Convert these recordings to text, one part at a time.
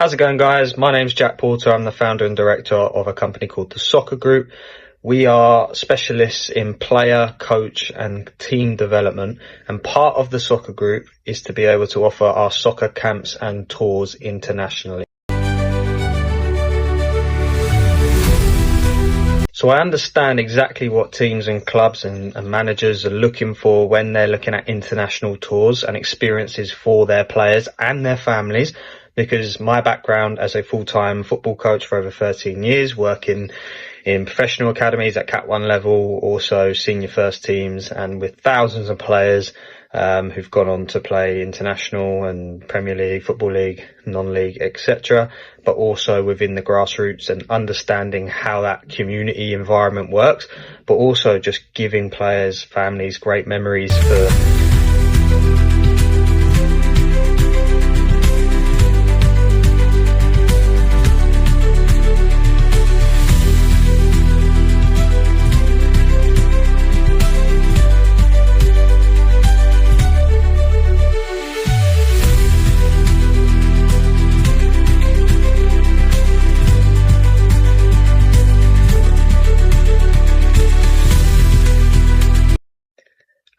How's it going, guys? My name's Jack Porter. I'm the founder and director of a company called the Sokkr Group. We are specialists in player, coach and team development, and part of the Sokkr Group is to be able to offer our soccer camps and tours internationally. So I understand exactly what teams and clubs and managers are looking for when they're looking at international tours and experiences for their players and their families, because my background as a full-time football coach for over 13 years, working in professional academies at Cat 1 level, also senior first teams, and with thousands of players who've gone on to play international and Premier League, Football League, non-league, etc., but also within the grassroots and understanding how that community environment works, but also just giving players, families great memories for...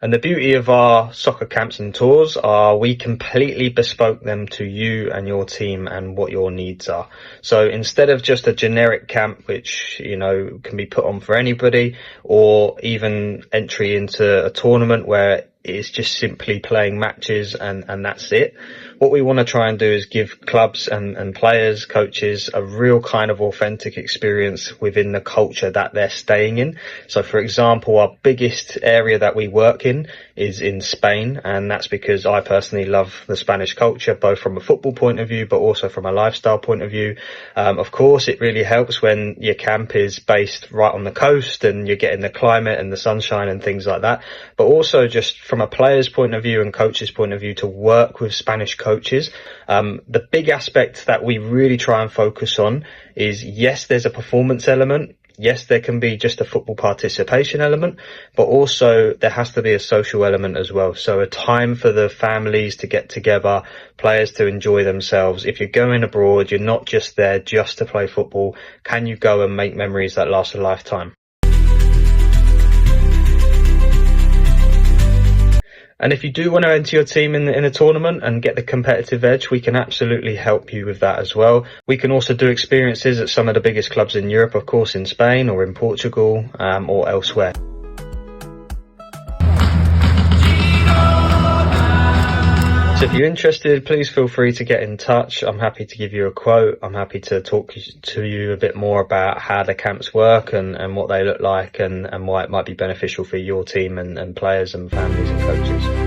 And the beauty of our soccer camps and tours are we completely bespoke them to you and your team and what your needs are. So instead of just a generic camp, which, you know, can be put on for anybody, or even entry into a tournament where it's just simply playing matches and that's it. What we want to try and do is give clubs and players, coaches, a real kind of authentic experience within the culture that they're staying in. So for example, our biggest area that we work in is in Spain, and that's because I personally love the Spanish culture, both from a football point of view, but also from a lifestyle point of view. Of course, it really helps when your camp is based right on the coast and you're getting the climate and the sunshine and things like that, but also just from a player's point of view and coach's point of view to work with Spanish coaches. The big aspect that we really try and focus on is, yes, there's a performance element. Yes, there can be just a football participation element, but also there has to be a social element as well. So a time for the families to get together, players to enjoy themselves. If you're going abroad, you're not just there just to play football. Can you go and make memories that last a lifetime? And if you do want to enter your team in a tournament and get the competitive edge, we can absolutely help you with that as well. We can also do experiences at some of the biggest clubs in Europe, of course, in Spain or in Portugal, or elsewhere. So if you're interested, please feel free to get in touch. I'm happy to give you a quote. I'm happy to talk to you a bit more about how the camps work and what they look like and why it might be beneficial for your team and players and families and coaches.